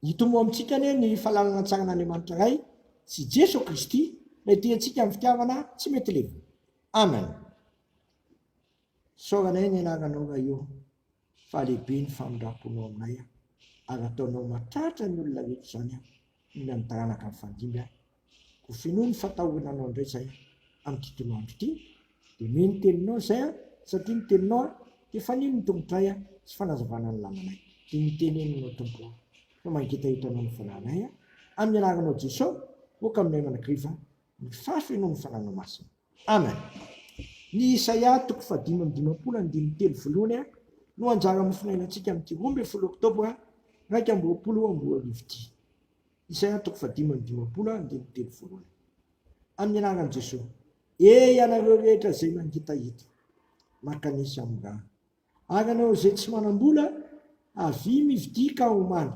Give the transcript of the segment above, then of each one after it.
Hitomo amintsika anie ny fahalalana an-tsagnan'Andriamanitra iray sy Jesu Kristy ilay tiantsika amin'ny fitiavana tsy mety levo. Amen. Saoranay ny anaranao raha io fahalehibe ny famindramponao aminay ary ataonao matratra ny olona rehetra zany mila nitaranaka amin'ny fandimby ko finoa ny fatahonanao indray zay amin'ny tontolo andro ity dia mino teninao zay satria ny teninao dia fanino ny tombotray sy fanazavana ny lamanay dia miteneninao tompo fa mangitahitanao ny fananay amin'ny anaranao Jesosy moka aminay manakriva ny fafenao ny fananao masina. Amen. Ny Isaia 5:5 no anjara mofinainantsika amin'ity 12 Oktobra 2020. Isaia 5:5 amin'ny anaran'i Jesosy. Ianareo rehetra zay mangitahita makanisy amin'ny raha. Ary anao zay tsy manam-bola avy mividia ka homany.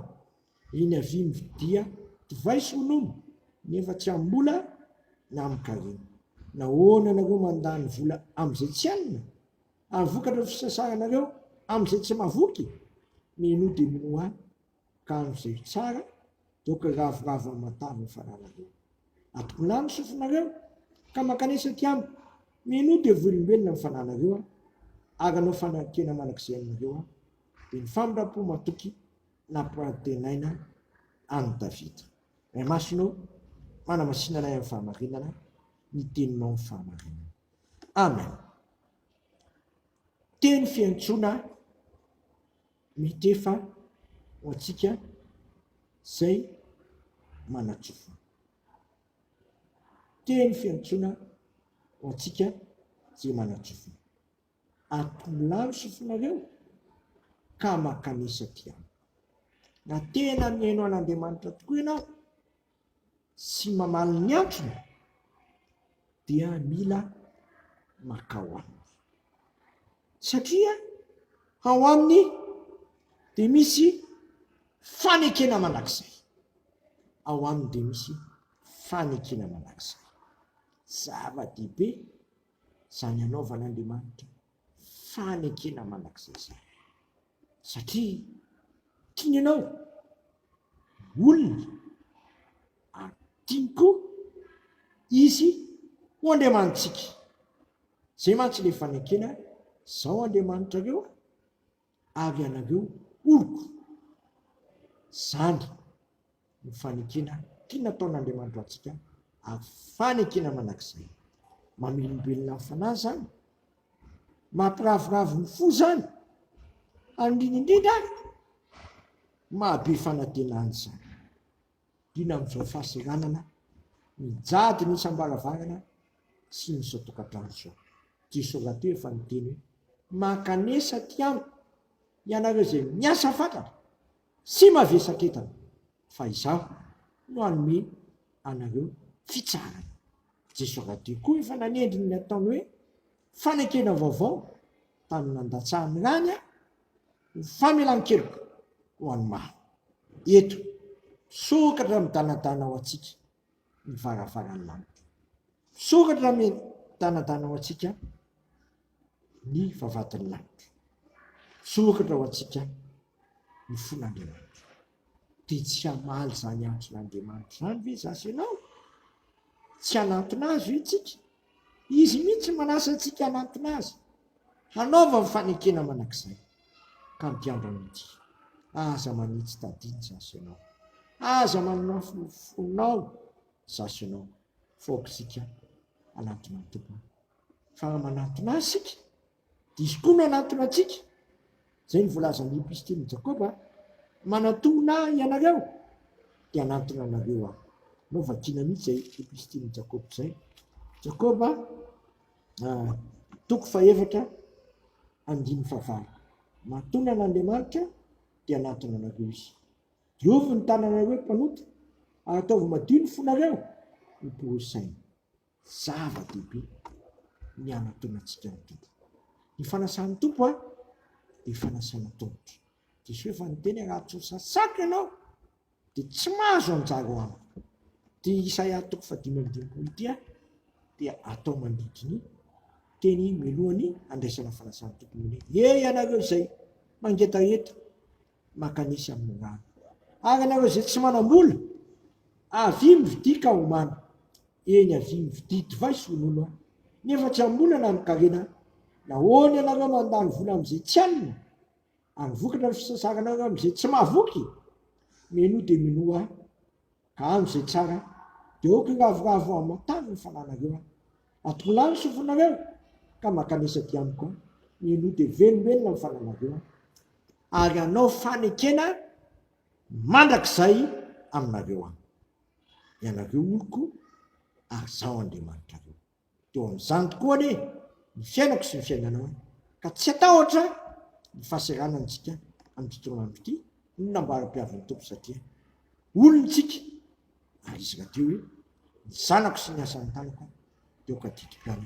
Iny avy mividia divay sy ronono nefa tsy am-bola na am-karena. Nahoana anareo mandany vola amin'izay tsy hanina ary vokatra fisasaranareo amin'izay tsy mahavoky. Mino dia mino any ka amin'izay tsara doka ravoravo amatavy ny fananareo. Atokolany ny sofonareo ka makanesa ty amiko. Mino dia volombelona ny fananareo ary anao fanakena manakizay aminareo dia ny famindrampo matoky nampirantenaina any Davida. Ray masonao manamasinanay amin'ny fahamarinana ny teninao amin'ny fahamarinana. Amen. Teny fiantsoana mitefa ho antsika zay manatsofo. Teny fiantsoana ho antsika zay manatsofo. Atolany sofonareo ka makanisa ty amiko. Na tena mihaino an'Andriamanitra tokoa ianao sy mamaly ny antrony dia mila makao aminy. Satria ao aminy dia misy fanekena manakizay. Ao aminy dia misy fanekena manakizay. Zava-dehibe zany anaovan'Andriamanitra fanekena manakizay zany. Satria tiany ianao olona ary tiany koa izy ho Andriamanitsika. Zay mantsy ilay fanekena zao Andriamanitra reo ary anareo oloko. Zany ny fanekena tiana ataon'Andriamanitra antsika ary fanekena manakizay. Mamelombelona ny fanahy zany, mampiravoravo ny fo zany, ary indrindra mahabe fanantenany zany. Dina amin'izao fahasiranana mijady ny isam-baravarana sy ny isatokantrano zao. Jesosy raha teo efa niteny hoe makanesa ty amiko ianareo zay miasa fatana sy mavesaketana fa izaho no hanome anareo fitsarana. Jesosy raha teo koa efa nanendriny ny ataony hoe fanekena vaovao tamin'ny nandatsahany rany ny famelan-keloka ho an'ny maro. Eto sokatra midanadana ao antsika ny varavarany lanitra. Sokatra midanadana ao antsika ny vavadiny lanitra. Sokatra ao antsika ny fon'Andriamanitra. Dia tsy hamaly zany antson'Andriamanitra zany ve zasy ianao? Tsy hanantona azy itsika. Izy mihitsy manasa antsika hanantona azy. Hanaova ny fanekena manakizay ka mitiandra mihitsy. Aza manitsy tadiny zasy ianao. Aza manana fonao zasy ianao. Faokisika hanantona ny tompony. Fa manantona azy sika dia izy koa no hanantona antsika. Zay ny volazan'ny epistiliny Jakoba, manatona ianareo dia hanantona anareo aho. Nao vakiana mihitsy zay epistiliny Jakoba zay. Jakoba 2:4. Mantona an'Andriamanitra dia hanantona anareo izy. Diovy ny tananareo mpanota ary ataovy madio ny fonareo miporosaina. Zava-dehibe ny hanantona antsika ny tompo. Ny fanasan'ny tompo dia fanasana tongotra. Jesosy efa niteny raha tsy ho sasaka ianao dia tsy mahazo anjara ho amiko. Dia Isaia 5:5 dia atao mandritra teny melohany andraisana fanasana tompo. Ianareo izay mangetaheta makanisy amin'ny rano. ary anareo zay tsy manam-bola avy mividika homana eny avy mividy divay sonolo a nefa tsy ambolana ny karena nahoany anareo mandany vola am'izay tsy alina any vokatra ny fisasaranareo am'izay tsy mahavoky mino de mino a ka am'izay tsara de oko ravoravo amatavy ny fananareo a atolany sofonareo ka makanisa ty amiko a mino de velombelona ny fananareo a ary anao fanekena mandrakizay aminareo a ianareo oloko ary zao Andriamanitra reo teo am'izany tokoa ane ny fiainako sy ny fiainanao ka tsy atahotra ny fahaseranantsika amin'ny tontolo andro ity ny nambara-piavin'ny tompo satria olontsika ary izy raha teo hoe ny zanako sy ny asan'ny tanako teo ka titikany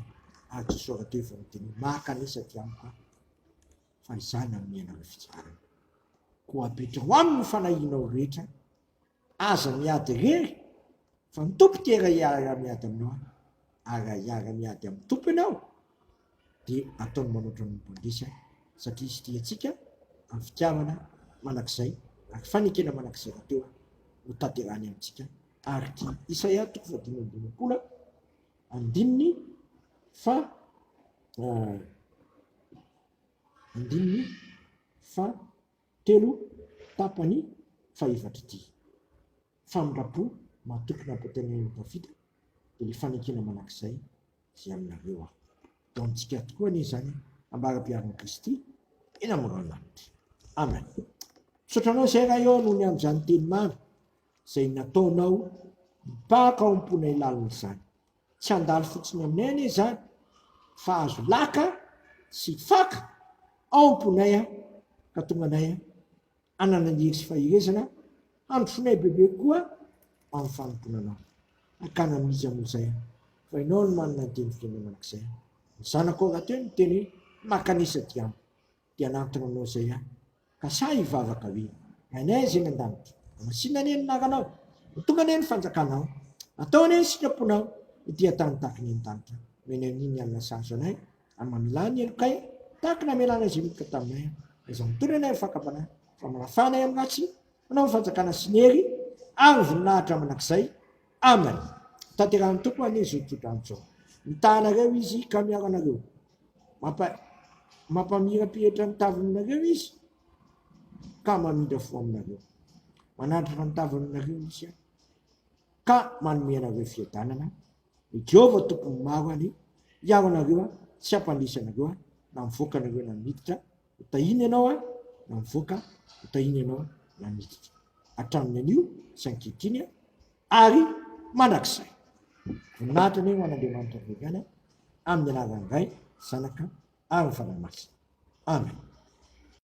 ary Jesosy teo efa miteny makanisa ty amiko fa izany amin'ny ianareo fitsarana ko apetra ho amin'ny fanahinao rehetra aza miady rery fa ny tompo tera iara-miady aminao ary iara-miady amin'ny tompo ianao de ataony manoatra ny mpandresy satria izy ty atsika amin'ny fitiavana manakizay ary fanekena manakizay raha teo ho tanterany amintsika ary ty Isaia 1:15 andininy fa telo tapany fa efatra ty famindrapo matokona ampoteny Davida de le fanekena manakizay zay aminareo dontsika tokoa ny zany ambara-piavin'i Kristy eny amin'ny ranon'anitra amen. Sotranao zay raha eo noho ny am'izany teny mamy zay nataonao mipaka ao am-pona ilalina izany tsy andalo fotsiny aminay anie zany fa azo laka sy faka ao am-ponay ka tonga anay ananan'hery sy fahirezana androfonay bebe koa amin'ny fanomponanao akana amin'izy amin'izay fa ianao no manana ny teny firenena manakizay ny zanako raha teo ny teny makanisa ty amiko dia anantona anao zay ka sa hivavaka hoe ainay zay ny an-danitra masina ane ny naranao tonga ane ny fanjakanao atao ane ny sitraponao dia tany tahaka ny an-danitra meny aniny amina saso anay amin'ny mamilany elokay tahaka na melana zay midika taminay iza mitondra anay fakapana fa manafanay amin'ny ratsy manao fanjakana sy ny hery ary voninahitra manakizay amen. Tanterahany tompo ane zao tsodrano mitanareo izy ka miaro anareo mampamirapiratra ny tavinareo izy ka mamindra fo aminareo manandratra ny tavinareo izy ka manome anareo fiadanana ny Jehova tompony maro any iaro anareo tsy hampandresy anareo na mivoaka anareo na miditra hotahiny ianao na mivoaka hotahiny ianao na miditra hatramin'ny anio sy ankehitiny ary mandrakizay voninahitra ane ho an'Andriamanitra vegana amin'ny anaran'ny Ray, Zanaka ary ny fanahy masina amen.